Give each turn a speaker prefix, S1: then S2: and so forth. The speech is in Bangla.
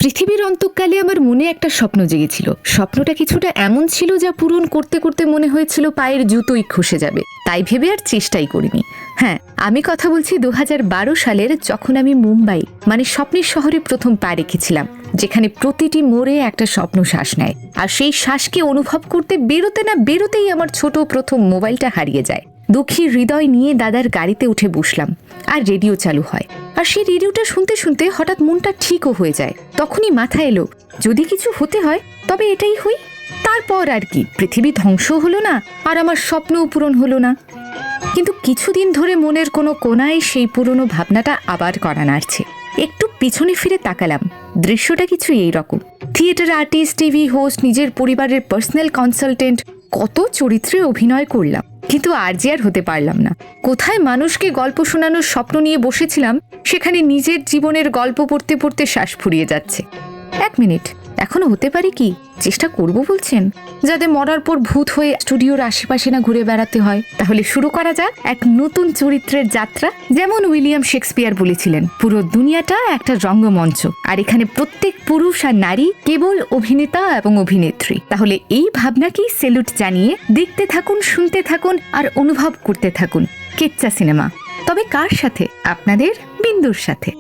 S1: পৃথিবীর অন্তকালে আমার মনে একটা স্বপ্ন জেগেছিল। স্বপ্নটা কিছুটা এমন ছিল যা পূরণ করতে করতে মনে হয়েছিল পায়ের জুতোই খসে যাবে। তাই ভেবে আর চেষ্টাই করিনি। হ্যাঁ, আমি কথা বলছি 2012 সালের, যখন আমি মুম্বাই মানে স্বপ্নের শহরে প্রথম পা রেখেছিলাম, যেখানে প্রতিটি মোড়ে একটা স্বপ্ন শ্বাস নেয়। আর সেই শ্বাসকে অনুভব করতে বেরোতে না বেরোতেই আমার ছোট প্রথম মোবাইলটা হারিয়ে যায়। দুঃখী হৃদয় নিয়ে দাদার গাড়িতে উঠে বসলাম, আর রেডিও চালু হয়। আর সেই রেডিওটা শুনতে শুনতে হঠাৎ মনটা ঠিকও হয়ে যায়। তখনই মাথায় এলো, যদি কিছু হতে হয় তবে এটাই হই। তারপর আর কি, পৃথিবী ধ্বংস হলো না, আর আমার স্বপ্নও পূরণ হলো না। কিন্তু কিছুদিন ধরে মনের কোনো কোনায় সেই পুরনো ভাবনাটা আবার করা নাড়ছে। একটু পিছনে ফিরে তাকালাম, দৃশ্যটা কিছু এইরকম। থিয়েটার আর্টিস্ট, টিভি হোস্ট, নিজের পরিবারের পার্সোনাল কনসালটেন্ট, কত চরিত্রে অভিনয় করলাম, কিন্তু আর যে আর হতে পারলাম না। কোথায় মানুষকে গল্প শোনানোর স্বপ্ন নিয়ে বসেছিলাম, সেখানে নিজের জীবনের গল্প পড়তে পড়তে শ্বাস ফুরিয়ে যাচ্ছে। 1 মিনিট, এখনো হতে পারে কি? চেষ্টা করব বলছেন? যাতে মরার পর ভূত হয়ে স্টুডিওর আশেপাশে না ঘুরে বেড়াতে হয়। তাহলে শুরু করা যাক এক নতুন চরিত্রের যাত্রা। যেমন উইলিয়াম শেক্সপিয়ার বলেছিলেন, পুরো দুনিয়াটা একটা রঙ্গমঞ্চ, আর এখানে প্রত্যেক পুরুষ আর নারী কেবল অভিনেতা এবং অভিনেত্রী। তাহলে এই ভাবনাকেই সেলুট জানিয়ে দেখতে থাকুন, শুনতে থাকুন আর অনুভব করতে থাকুন কেচ্চা সিনেমা। তবে কার সাথে? আপনাদের বিন্দুর সাথে।